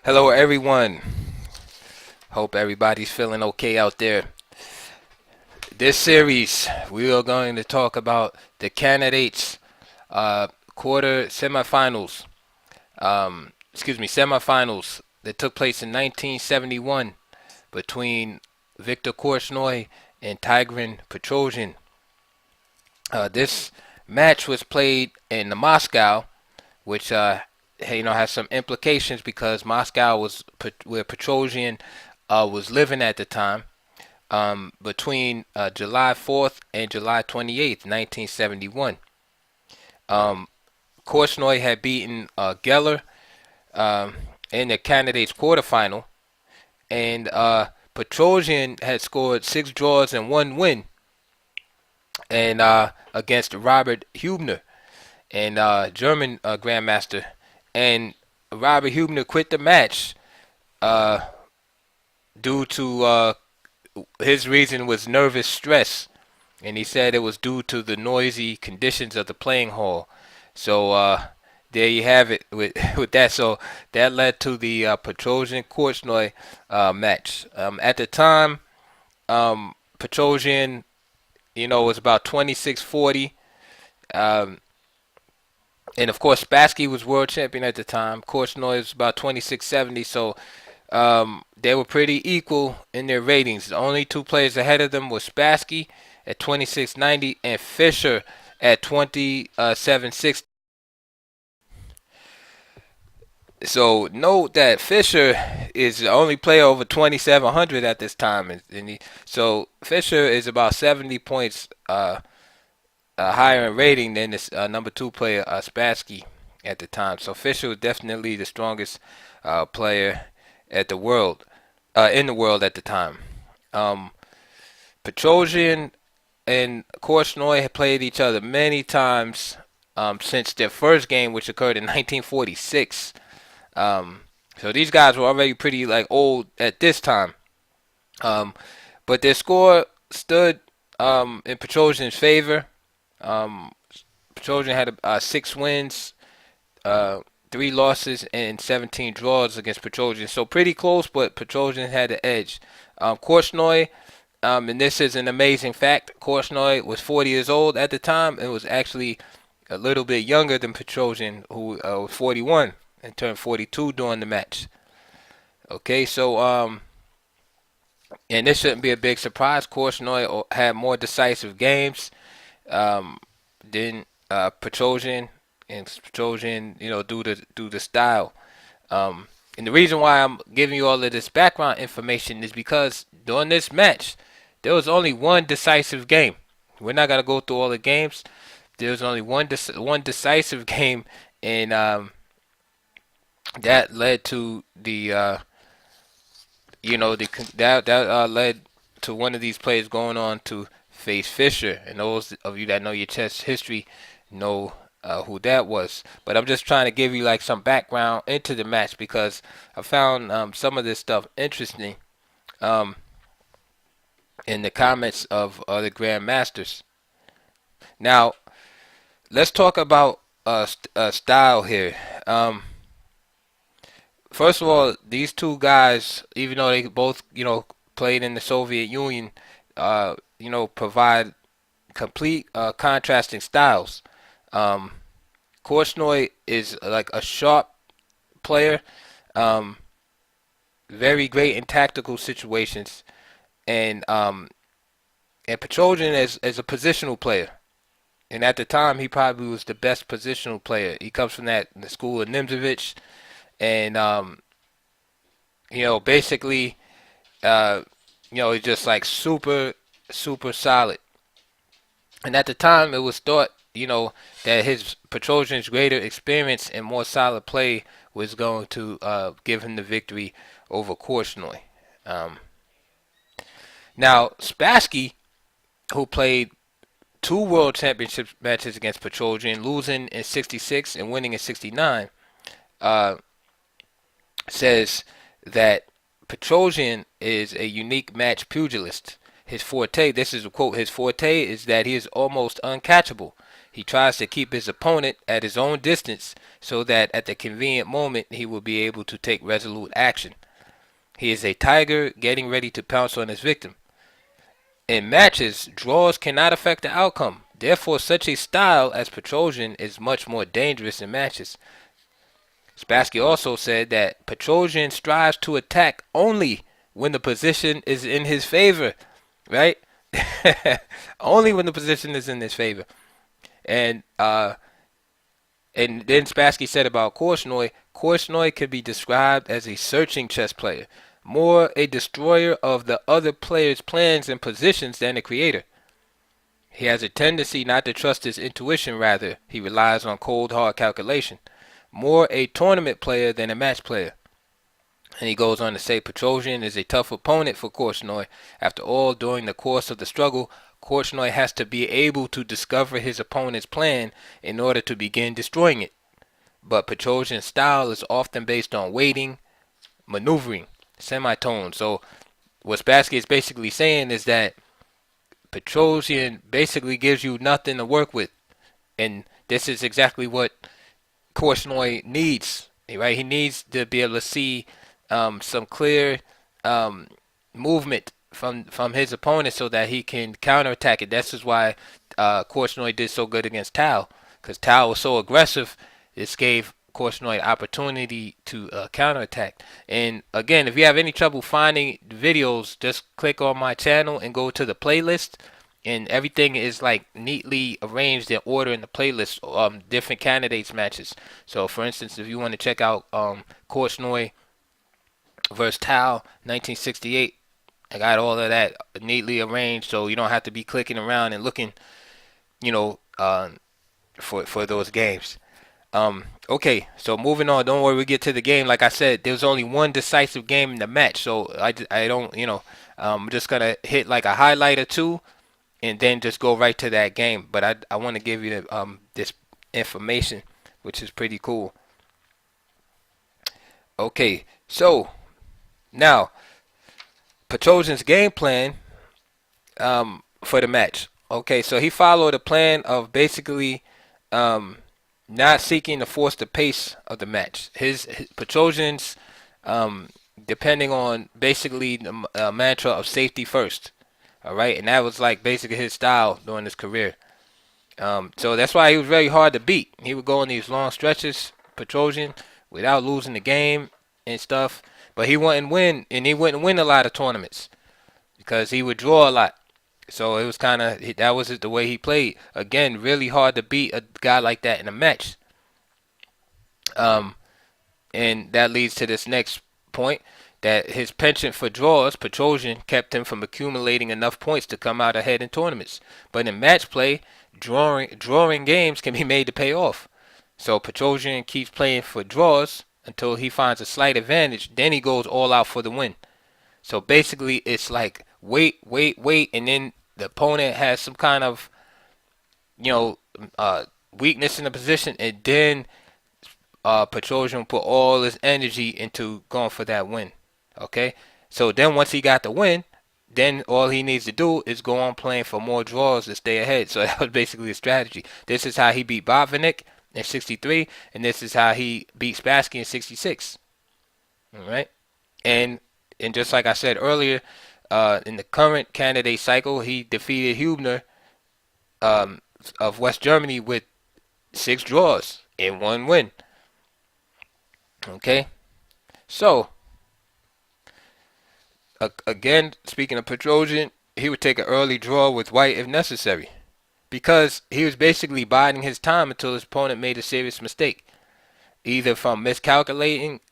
Hello, everyone. Hope everybody's feeling okay out there. This series, we are going to talk about the candidates quarter semifinals. Semifinals that took place in 1971 between Viktor Korchnoi and Tigran Petrosian. This match was played in Moscow, which has some implications because Moscow was where Petrosian was living at the time, between July 4th and July 28th, 1971. Korchnoi had beaten Geller in the candidates quarterfinal, and Petrosian had scored 6 draws and 1 win, and against Robert Hubner, and German grandmaster. And Robert Hubner quit the match uh, due to his reason was nervous stress, and he said it was due to the noisy conditions of the playing hall. So there you have it with with that. So that led to the Petrosian Korchnoi match. At the time, Petrosian, was about 26-40. Um, and of course, Spassky was world champion at the time. Korchnoi was about 26-70. So they were pretty equal in their ratings. The only two players ahead of them were Spassky at 26-90 and Fischer at 27-60. So note that Fischer is the only player over 2,700 at this time, so Fischer is about 70 points higher in rating than this number 2 player Spassky at the time. So Fischer was definitely the strongest player at the world in the world at the time. Petrosian and Korchnoi had played each other many times since their first game, which occurred in 1946. So these guys were already pretty old at this time. But their score stood in Petrosian's favor. Petrosian had 6 wins, 3 losses, and 17 draws against Petrosian. So pretty close, but Petrosian had the edge. Korchnoi, and this is an amazing fact, Korchnoi was 40 years old at the time and was actually a little bit younger than Petrosian, who was 41 and turned 42 during the match. Okay, so and this shouldn't be a big surprise. Korchnoi had more decisive games than Petrosian, and Petrosian, due the style. And the reason why I'm giving you all of this background information is because during this match, there was only one decisive game. We're not gonna go through all the games. There was only one decisive game, and that led to the led to one of these players going on to face Fischer. And those of you that know your chess history know who that was. But I'm just trying to give you some background into the match because I found some of this stuff interesting in the comments of other grandmasters. Now, let's talk about style here. First of all, these two guys, even though they both, played in the Soviet Union, provide complete contrasting styles. Korchnoi is like a sharp player, very great in tactical situations, and Petrosian is a positional player. And at the time, he probably was the best positional player. He comes from the school of Nimzovich, and basically, he's just super solid. And at the time, it was thought, that his Petrosian's greater experience and more solid play was going to give him the victory over Korchnoi. Now, Spassky, who played 2 world championship matches against Petrosian, losing in '66 and winning in '69, says that Petrosian is a unique match pugilist. His forte, this is a quote, his forte is that he is almost uncatchable. He tries to keep his opponent at his own distance so that at the convenient moment he will be able to take resolute action. He is a tiger getting ready to pounce on his victim. In matches, draws cannot affect the outcome. Therefore, such a style as Petrosian is much more dangerous in matches. Spassky also said that Petrosian strives to attack only when the position is in his favor, right? Only when the position is in his favor. And then Spassky said about Korchnoi, Korchnoi could be described as a searching chess player, more a destroyer of the other player's plans and positions than a creator. He has a tendency not to trust his intuition, rather, he relies on cold hard calculation. More a tournament player than a match player. And he goes on to say Petrosian is a tough opponent for Korchnoi. After all, during the course of the struggle, Korchnoi has to be able to discover his opponent's plan in order to begin destroying it. But Petrosian's style is often based on waiting, maneuvering, semitone. So what Spassky is basically saying is that Petrosian basically gives you nothing to work with. And this is exactly what Korchnoi needs, right? He needs to be able to see some clear movement from his opponent so that he can counterattack it. This is why Korchnoi did so good against Tao, because Tao was so aggressive. This gave Korchnoi opportunity to counterattack. And again, if you have any trouble finding videos, just click on my channel and go to the playlist. And everything is like neatly arranged in order in the playlist, different candidates matches. So for instance, if you want to check out Korchnoi versus Tao 1968, I got all of that neatly arranged, so you don't have to be clicking around and looking, for those games. Okay, so moving on. Don't worry, we get to the game. Like I said, there was only one decisive game in the match, so I don't, I'm just gonna hit like a highlight or two, and then just go right to that game. But I want to give you this information, which is pretty cool. Okay, so now Petrosian's game plan for the match. Okay, so he followed a plan of basically not seeking to force the pace of the match. His Petrosian's depending on basically the mantra of safety first. All right, and that was like basically his style during his career. So that's why he was very hard to beat. He would go on these long stretches, Petrosian, without losing the game and stuff. But he wouldn't win, and he wouldn't win a lot of tournaments because he would draw a lot. So it was kind of, that was the way he played. Again, really hard to beat a guy like that in a match. And that leads to this next point, that his penchant for draws, Petrosian, kept him from accumulating enough points to come out ahead in tournaments. But in match play, drawing games can be made to pay off. So Petrosian keeps playing for draws until he finds a slight advantage. Then he goes all out for the win. So basically, it's like wait, and then the opponent has some kind of, weakness in the position, and then Petrosian put all his energy into going for that win. Okay, so then once he got the win, then all he needs to do is go on playing for more draws to stay ahead. So that was basically a strategy. This is how he beat Botvinnik in 63, and this is how he beat Spassky in 66. All right, and just like I said earlier, in the current candidate cycle, he defeated Hubner of West Germany with 6 draws and 1 win. Okay, so again, speaking of Petrosian, he would take an early draw with White if necessary, because he was basically biding his time until his opponent made a serious mistake, either from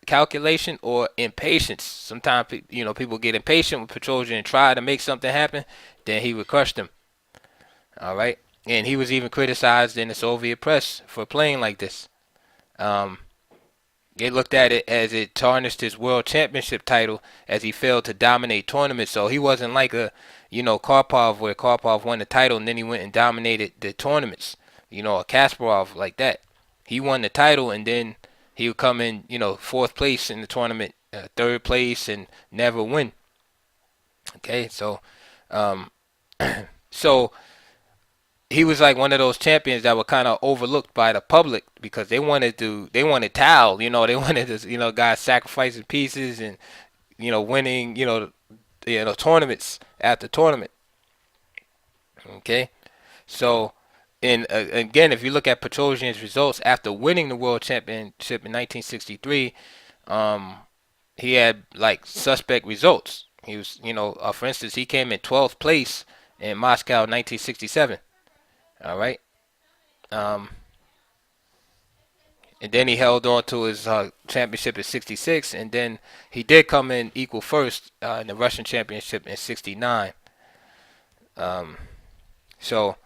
calculation or impatience. Sometimes people get impatient with Petrosian and try to make something happen, then he would crush them. All right, and he was even criticized in the Soviet press for playing like this. They looked at it as it tarnished his world championship title, as he failed to dominate tournaments. So he wasn't like a, Karpov, where Karpov won the title and then he went and dominated the tournaments. A Kasparov like that. He won the title and then he would come in, 4th place in the tournament, 3rd place, and never win. Okay, so, so he was like one of those champions that were kind of overlooked by the public because they wanted Tal, they wanted this, guys sacrificing pieces and winning, tournaments after tournament. Okay, so and again, if you look at Petrosian's results after winning the world championship in 1963, um, he had like suspect results. He was, for instance, he came in 12th place in Moscow in 1967. All right. Um, and then he held on to his championship in '66, and then he did come in equal first in the Russian championship in '69. Um, so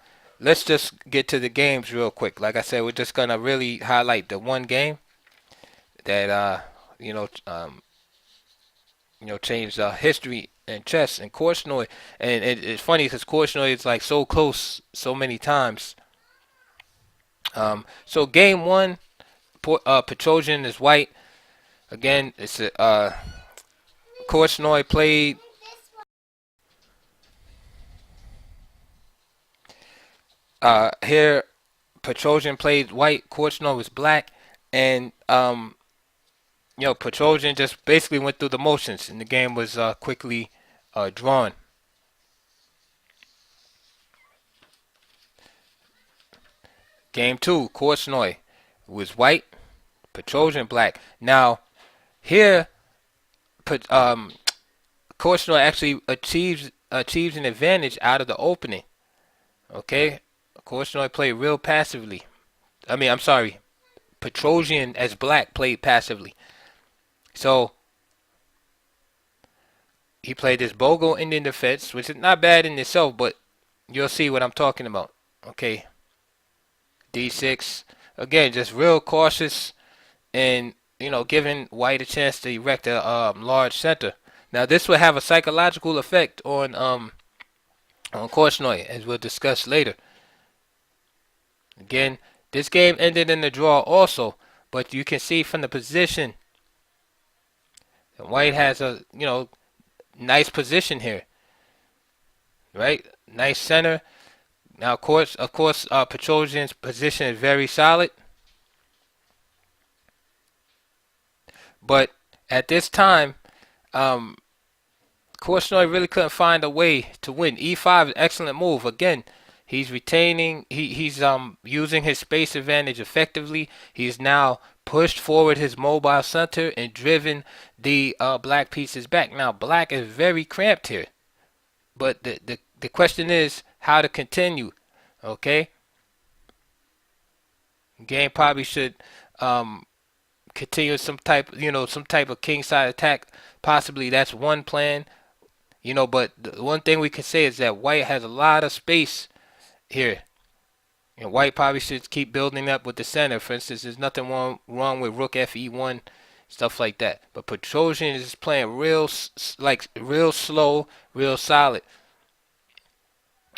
let's just get to the games real quick. Like I said, we're just gonna really highlight the one game that you know um, changed history in chess and Korchnoi. And it's funny because Korchnoi is like so close so many times. So game one, Petrosian is white. Again, it's a Korchnoi played here. Petrosian played white. Korchnoi was black, and Petrosian just basically went through the motions, and the game was quickly drawn. Game two, Korchnoi was white. Petrosian black. Now here, Korchnoi actually achieves an advantage out of the opening. Okay, Korchnoi played real passively. I mean, I'm sorry, Petrosian as black played passively. So he played this Bogo Indian defense, which is not bad in itself, but you'll see what I'm talking about. Okay, D6. Again, just real cautious and giving white a chance to erect a large center. Now this will have a psychological effect on Korchnoi, as we'll discuss later. Again, this game ended in a draw also, but you can see from the position that white has a nice position here, right? Nice center. Now, of course, Petrosian's position is very solid, but at this time, um, Korchnoi really couldn't find a way to win. E5 is an excellent move. Again, he's retaining. He's using his space advantage effectively. He's now pushed forward his mobile center and driven the black pieces back. Now, black is very cramped here, but the question is how to continue. Okay, game probably should continue some type of king side attack. Possibly that's one plan. But the one thing we can say is that white has a lot of space here. And white probably should keep building up with the center. For instance, there's nothing wrong with rook fe1, stuff like that. But Petrosian is playing real slow, real solid.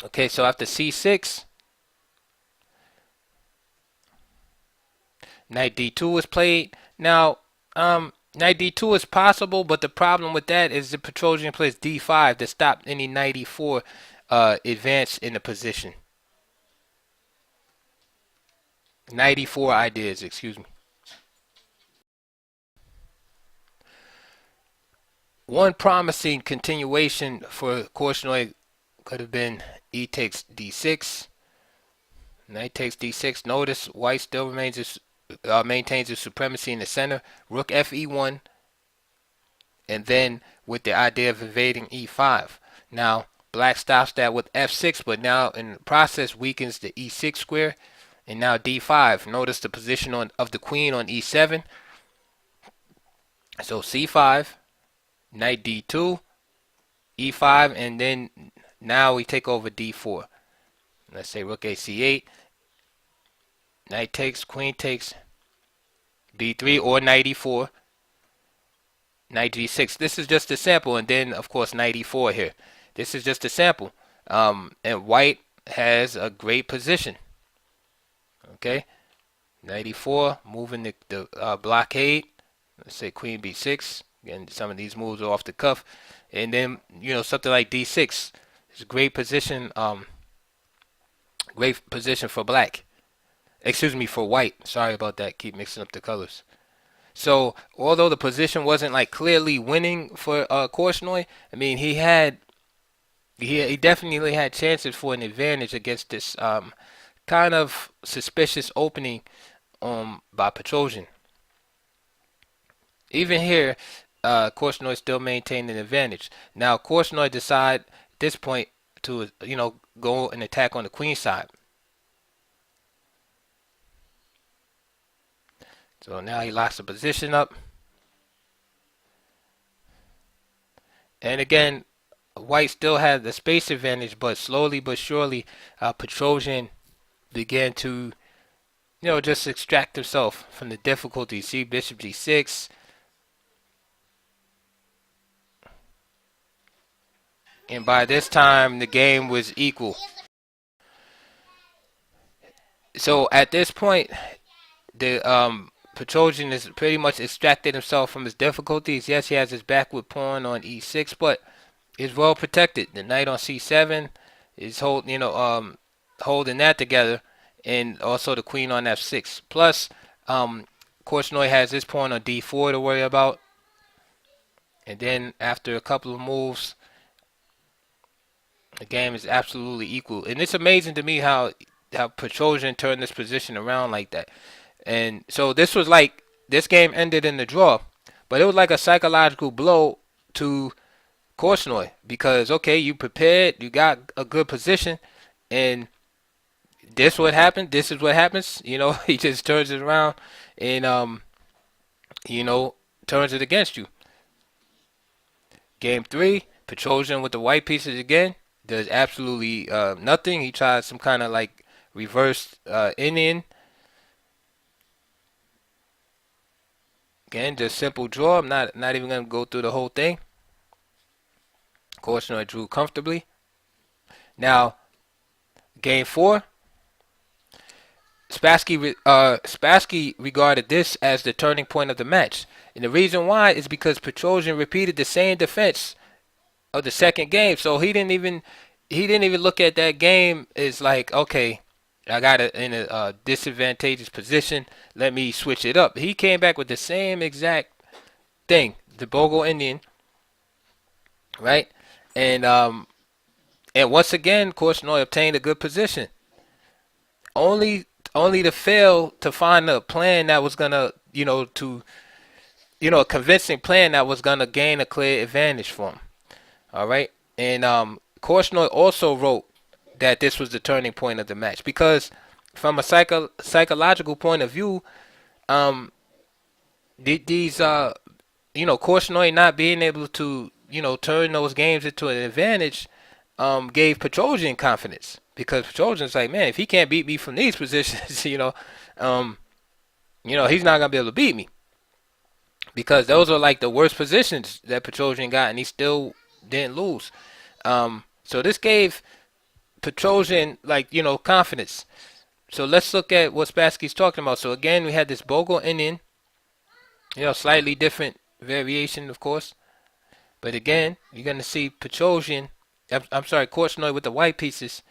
Okay, so after c6, knight d2 was played. Now, knight d2 is possible, but the problem with that is the Petrosian plays d5 to stop any knight e4 advance in the position. Knight e4 ideas, excuse me. One promising continuation for Korchnoi could have been e takes d6. Knight takes d6. Notice white still maintains his supremacy in the center. Rook fe1, and then with the idea of invading e5. Now, black stops that with f6, but now in the process weakens the e6 square, and now d5. Notice the position of the queen on e7. So c5, knight d2, e5, and then now we take over d4. Let's say rook a c8, knight takes, queen takes, b3 or knight e4, knight g6. This is just a sample, and then of course knight e4 here. This is just a sample, and white has a great position. Okay, knight e4, moving the blockade. Let's say queen b6. Again, some of these moves are off the cuff, and then something like d6 is a great position Great position for black. Excuse me, for white. Sorry about that. Keep mixing up the colors. So although the position wasn't like clearly winning for Korchnoi, I mean he definitely had chances for an advantage against this kind of suspicious opening by Petrosian. Even here, Korchnoi still maintained an advantage. Now Korchnoi decide at this point to go and attack on the queen side. So now he locks the position up. And again, White still had the space advantage, but slowly but surely, Petrosian began to, just extract himself from the difficulty. See, Bishop G6. And by this time, the game was equal. So at this point, the Petrosian has pretty much extracted himself from his difficulties. Yes, he has his backward pawn on E6, but is well protected. The knight on C7 is holding that together, and also the queen on F6. Plus, Korchnoi has his pawn on D4 to worry about, and then after a couple of moves, the game is absolutely equal. And it's amazing to me how Petrosian turned this position around like that. And so this game ended in the draw, but it was like a psychological blow to Korchnoi because okay, you prepared, you got a good position, and this what happened. This is what happens. He just turns it around and turns it against you. Game 3, Petrosian with the white pieces again does absolutely nothing. He tries some kind of like reverse Indian. Again, just simple draw. I'm not even gonna go through the whole thing. Korchnoi drew comfortably. Now, game 4, Spassky regarded this as the turning point of the match, and the reason why is because Petrosian repeated the same defense of the second game, so he didn't even look at that game as like, okay, I got it in a disadvantageous position. Let me switch it up. He came back with the same exact thing, the Bogo Indian, right? And once again, Korchnoi obtained a good position. Only to fail to find a plan that was gonna, a convincing plan that was gonna gain a clear advantage for him. All right, and Korchnoi also wrote that this was the turning point of the match because, from a psychological point of view, these Korchnoi not being able to turn those games into an advantage gave Petrosian confidence because Petrosian's like, man, if he can't beat me from these positions, he's not gonna be able to beat me because those are like the worst positions that Petrosian got, and he still didn't lose. So this gave Petrosian confidence. So let's look at what Spassky's talking about. So again, we had this Bogo Indian, slightly different variation, of course. But again, you're gonna see Petrosian, I'm sorry, Korchnoi with the white pieces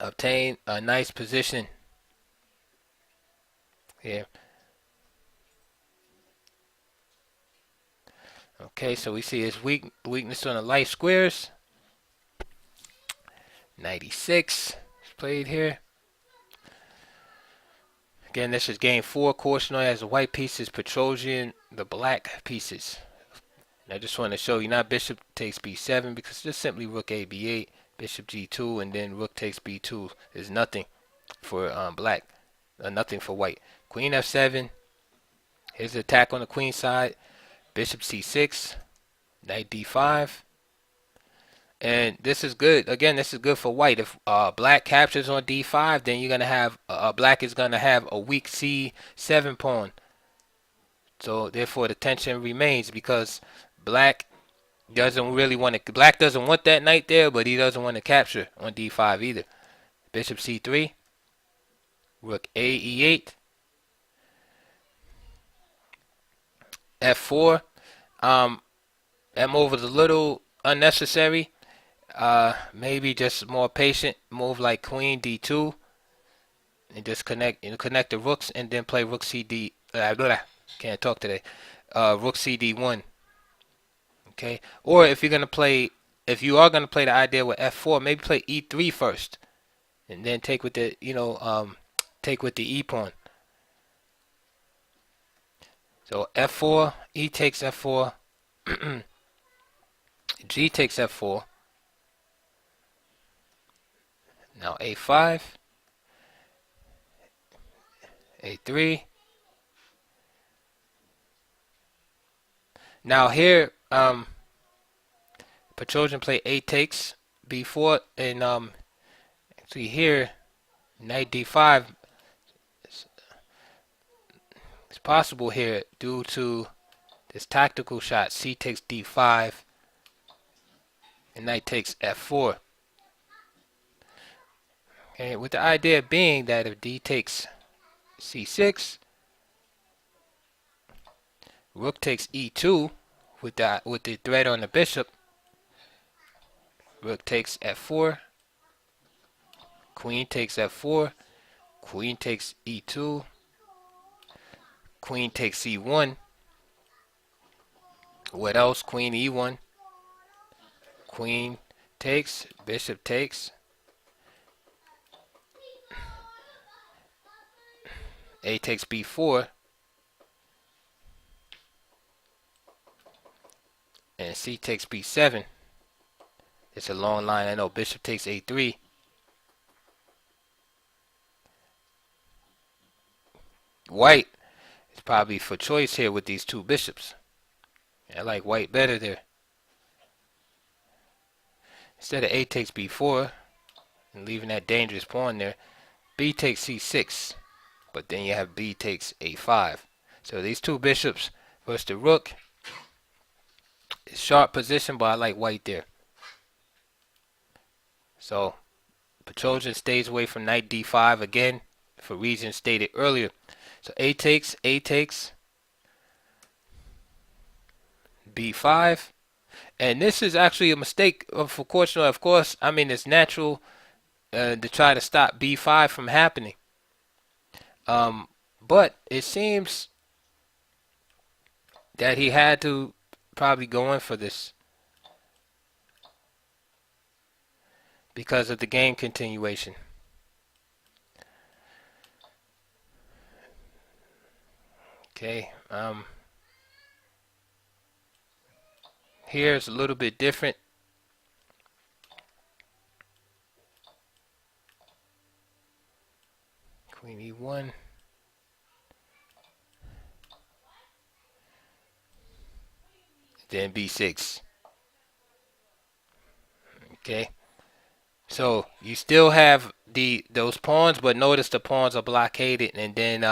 obtain a nice position here. Okay, so we see his weakness on the light squares. 96 is played here. Again, this is game 4. Korchnoi has the white pieces, Petrosian the black pieces. And I just want to show you, not bishop takes b7 because it's just simply rook a b8, bishop g2, and then rook takes b2 is nothing for black, nothing for white. Queen f7. Here's the attack on the queen side. Bishop c6, knight d5. And this is good. Again, this is good for white. If black captures on d5, then you're gonna have black is gonna have a weak c7 pawn. So therefore, the tension remains because black doesn't really want to. Black doesn't want that knight there, but he doesn't want to capture on d5 either. Bishop c3, rook a e8, f4. That move was a little unnecessary. Maybe just more patient move like queen d2 and just connect the rooks and then play rook cd. Can't talk today. Rook cd1. Okay. Or if you are gonna play the idea with f4, maybe play e3 first and then take with the take with the e pawn. So f4, e takes f4, g takes f4. Now a5, a3. Now here, Petrosian play a takes b4, and see here, knight d5 is possible here due to this tactical shot. C takes d5, and knight takes f4. Okay, with the idea being that if d takes c6, rook takes e2 with the threat on the bishop. Rook takes f4, queen takes f4, queen takes e2, queen takes c1. What else? Queen e1, queen takes, bishop takes, a takes b4, and c takes b7. It's a long line, I know. Bishop takes a3. White is probably for choice here with these two bishops. I like white better there. Instead of a takes b4 and leaving that dangerous pawn there, b takes c6. But then you have b takes a5. So these two bishops versus the rook. It's sharp position, but I like white there. So Petrosian stays away from knight d5 again for reasons stated earlier. So a takes, b5. And this is actually a mistake for Korchnoi. Of course, I mean, it's natural to try to stop b5 from happening. But it seems that he had to probably go in for this because of the game continuation. Okay, here it's a little bit different. Queen e1. Then b6. Okay, so you still have those pawns, but notice the pawns are blockaded, and then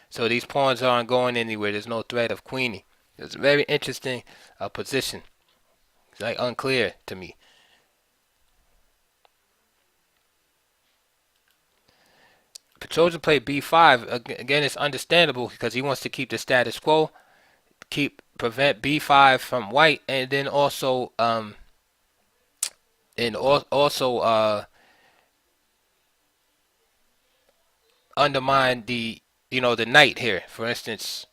so these pawns aren't going anywhere. There's no threat of queenie. It's a very interesting position. It's like unclear to me. Petrosian played b5. Again, it's understandable because he wants to keep the status quo, prevent b5 from white, and then also undermine the the knight here. For instance,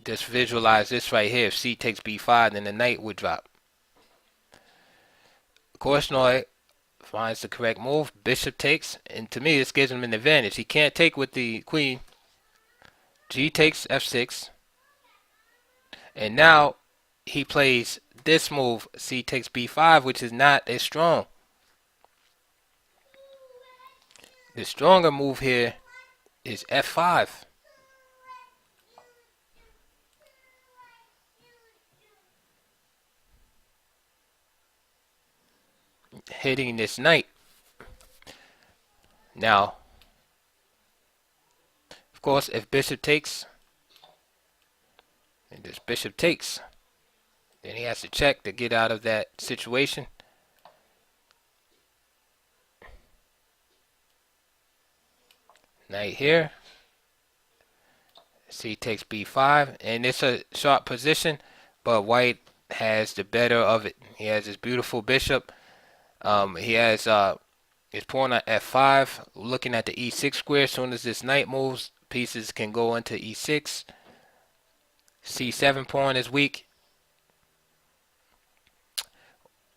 just visualize this right here. If c takes b5, then the knight would drop. Korchnoi finds the correct move. Bishop takes, and to me this gives him an advantage. He can't take with the queen. G takes f6, and now he plays this move, c takes b5, which is not as strong. The stronger move here is f5. Hitting this knight. Now, of course, if bishop takes, and this bishop takes, then he has to check to get out of that situation. Knight here. C takes b5, and it's a sharp position, but white has the better of it. He has this beautiful bishop, He has his pawn at f5, looking at the e6 square. As soon as this knight moves, pieces can go into e6. c7 pawn is weak.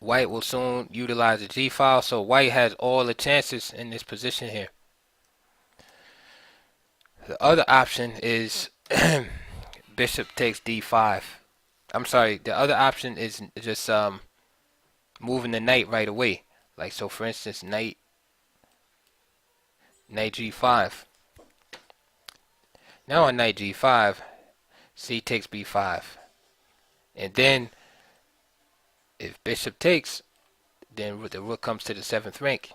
White will soon utilize the g file, so white has all the chances in this position here. The other option is bishop takes d5. I'm sorry, the other option is just moving the knight right away. Like so, for instance, knight g5. Now on knight g5, c takes b5, and then if bishop takes, then the rook comes to the 7th rank.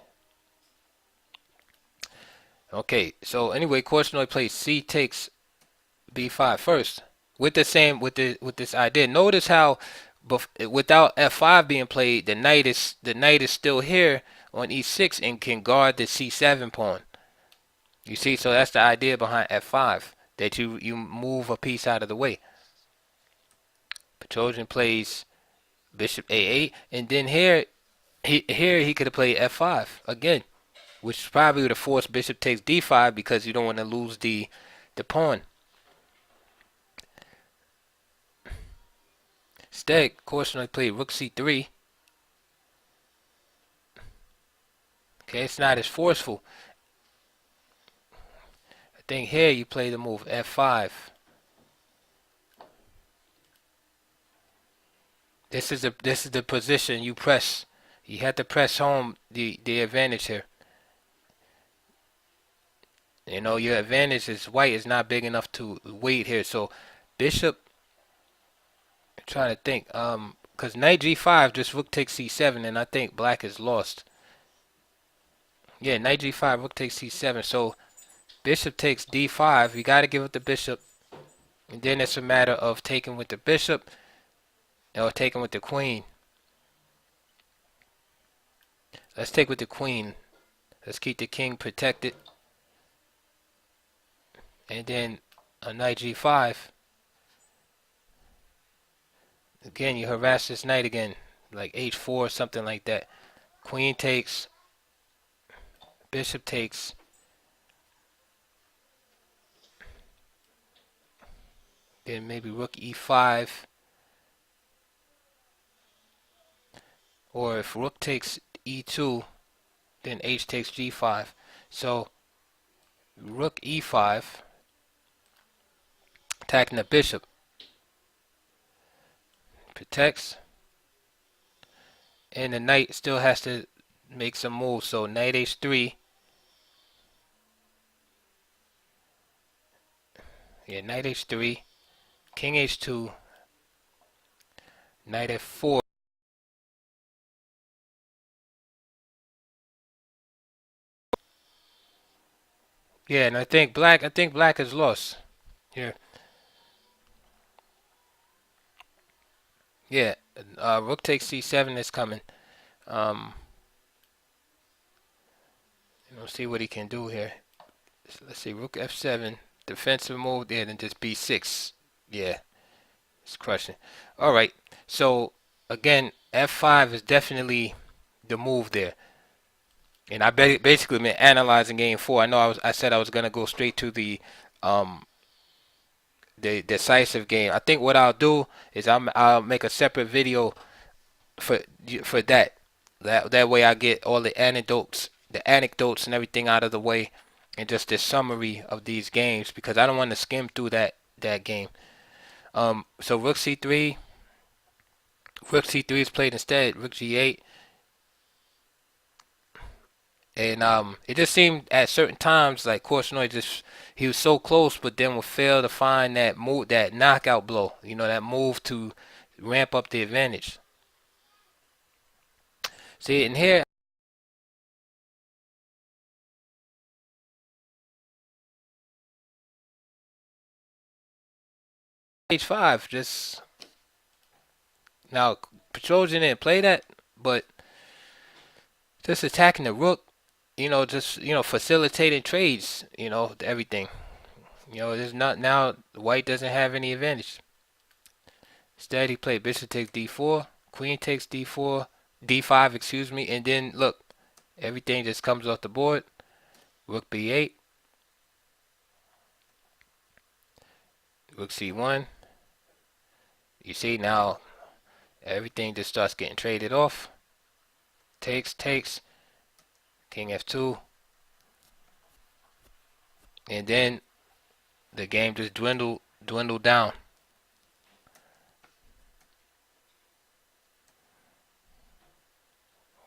Okay, so anyway, Korchnoi plays c takes b5 first with the same with this idea. Notice how without f5 being played, the knight is still here on e6 and can guard the c7 pawn. You see, so that's the idea behind f5, that you move a piece out of the way. Petrosian plays bishop a8, and then here he could have played f5 again, which probably would have forced bishop takes d5 because you don't want to lose the pawn. Instead, Korchnoi played rook c3. Okay, it's not as forceful. I think here you play the move f5. This is the position you press. You have to press home the advantage here. You know, your advantage is white is not big enough to wait here. So bishop, I'm trying to think, because knight g5, just rook takes c7, and I think black is lost. Yeah, knight g5, rook takes c7. So bishop takes d5. You got to give up the bishop, and then it's a matter of taking with the bishop or taking with the queen. Let's take with the queen. Let's keep the king protected. And then a knight g5. Again, you harass this knight again, like h4, something like that. Queen takes, bishop takes. Then maybe rook e5. Or if rook takes e2, then h takes g5. So rook e5, attacking the bishop. Protects. And the knight still has to make some moves. So knight h3. Yeah, knight h3. King h2. Knight f4. Yeah, and I think black is lost here. Yeah, rook takes c7 is coming. See what he can do here. Let's see, rook f7, defensive move there, then just b6. Yeah, it's crushing. All right, so again, f5 is definitely the move there. And I basically been analyzing game 4. I know I said I was gonna go straight to the decisive game. I think what I'll do is I'll make a separate video for that. That way I get all the anecdotes and everything out of the way, and just this summary of these games, because I don't want to skim through that game. So rook c3 is played instead. Rook g8. And it just seemed at certain times like Korchnoi he was so close, but then would fail to find that move, that knockout blow. You know, that move to ramp up the advantage. See, and here h5 just now Petrosian didn't play that, but just attacking the rook. Just facilitating trades. Everything. There's not now. White doesn't have any advantage. Instead, he played bishop takes d4, queen takes d4, D5, excuse me, and then look, everything just comes off the board. Rook B8, Rook C1. You see now everything just starts getting traded off. Takes, King F2, and then the game just dwindled down.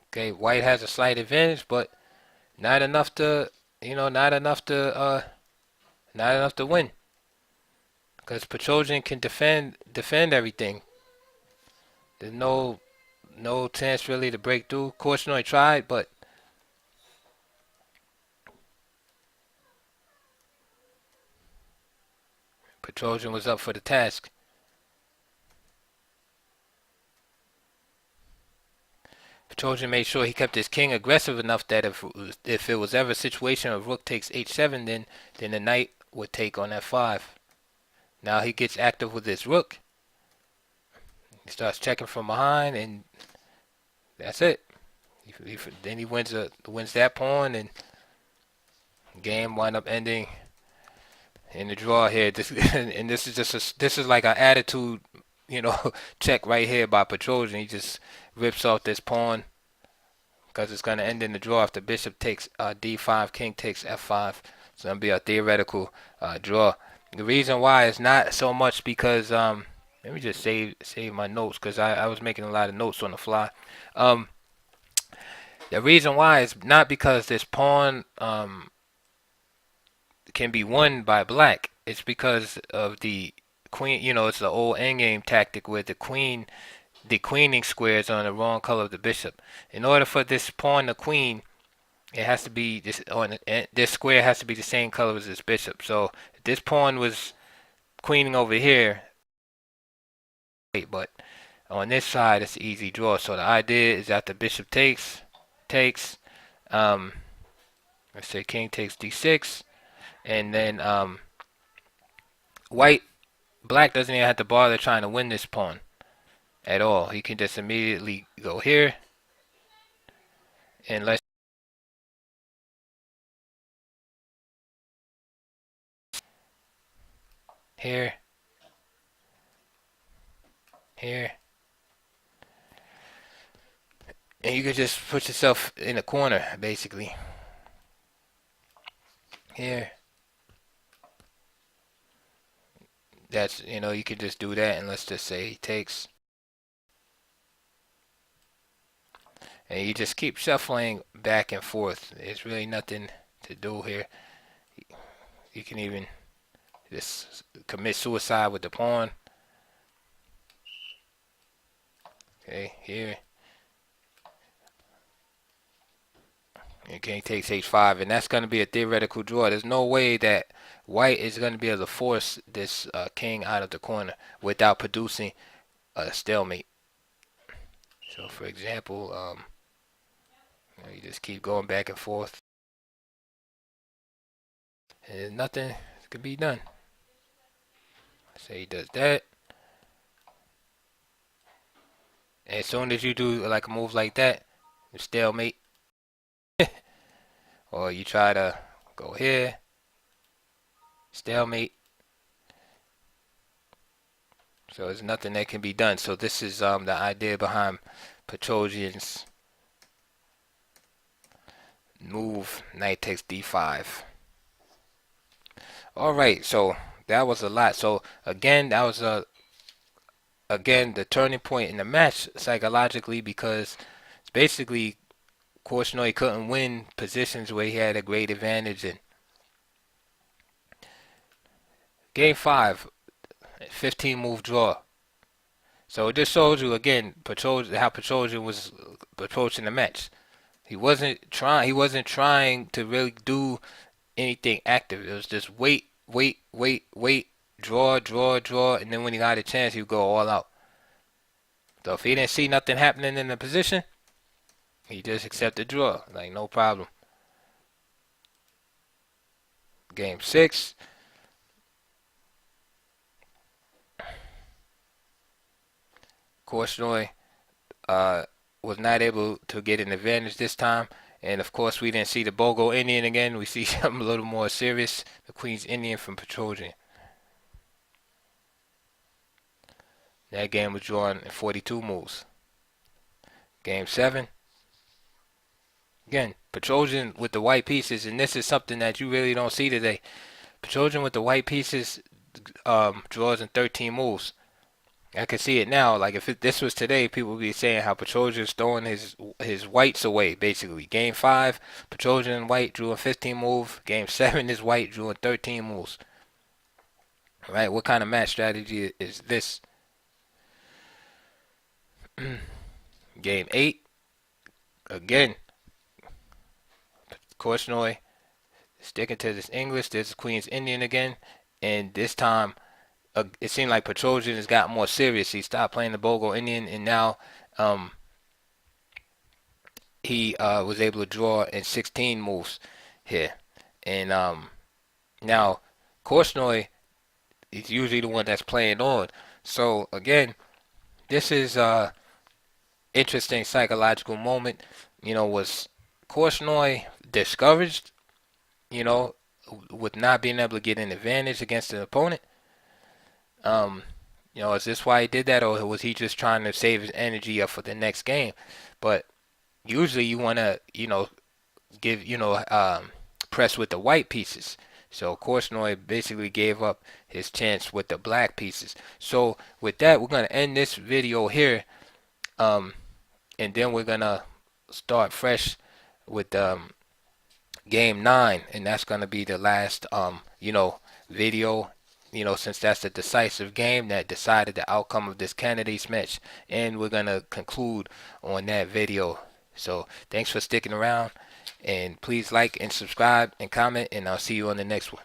Okay, White has a slight advantage, but not enough to, not enough to win. Because Petrosian can defend everything. There's no chance really to break through. Korchnoi tried, but Petrosian was up for the task. Petrosian made sure he kept his king aggressive enough that if it was ever a situation of rook takes h7, then the knight would take on f5. Now he gets active with his rook. He starts checking from behind, and that's it. Then he wins that pawn, and game wind up ending in the draw here. And this is like an attitude, check right here by Petrosian. He just rips off this pawn because it's going to end in the draw if the bishop takes d5, king takes f5. It's going to be a theoretical draw. The reason why is not so much because let me just save my notes because I was making a lot of notes on the fly. The reason why is not because this pawn can be won by black. It's because of the queen. It's the old endgame tactic where the queening square is on the wrong color of the bishop. In order for this pawn to queen, it has to be this square has to be the same color as this bishop. So if this pawn was queening over here, but on this side it's an easy draw. So the idea is that the bishop takes, let's say king takes d6, and then black doesn't even have to bother trying to win this pawn at all. He can just immediately go here, and let's here, and you can just put yourself in a corner basically here. That's, you can just do that, and let's just say he takes, and you just keep shuffling back and forth. There's really nothing to do here. You can even just commit suicide with the pawn. Okay, here. And king takes h5, and that's going to be a theoretical draw. There's no way that white is going to be able to force this king out of the corner without producing a stalemate. So, for example, you just keep going back and forth, and nothing can be done. Say he does that, and as soon as you do like a move like that, you stalemate. Or you try to go here, stalemate. So there's nothing that can be done. So this is the idea behind Petrosian's move. Knight takes d5. All right, so that was a lot. So again, that was the turning point in the match psychologically, because it's basically Korchnoi couldn't win positions where he had a great advantage in. Game 5, 15 move draw. So it just shows you again how Petrosian was approaching the match. He wasn't trying to really do anything active. It was just wait, draw, and then when he got a chance, he would go all out. So if he didn't see nothing happening in the position, he just accepted draw, like no problem. Game 6. Korchnoi was not able to get an advantage this time. And of course, we didn't see the Bogo Indian again. We see something a little more serious. The Queen's Indian from Petrosian. That game was drawn in 42 moves. Game 7. Again, Petrosian with the white pieces, and this is something that you really don't see today. Petrosian with the white pieces draws in 13 moves. I can see it now. Like if this was today, people would be saying how Petrosian's throwing his whites away. Basically, Game 5, Petrosian and white drew in 15 moves. Game 7 is white drew in 13 moves. Right? What kind of match strategy is this? Game 8, again, Korchnoi sticking to this English. There's Queen's Indian again, and this time it seemed like Petrosian has got more serious. He stopped playing the Bogo Indian, and now he was able to draw in 16 moves here. And now Korchnoi is usually the one that's playing on. So again, this is interesting psychological moment. Was Korchnoi discouraged, with not being able to get an advantage against an opponent? Is this why he did that, or was he just trying to save his energy up for the next game? But usually you want to, give, press with the white pieces. So Korchnoi basically gave up his chance with the black pieces. So with that, we're going to end this video here. And then we're going to start fresh with game 9. And that's going to be the last, video, since that's the decisive game that decided the outcome of this candidates match. And we're going to conclude on that video. So thanks for sticking around. And please like and subscribe and comment. And I'll see you on the next one.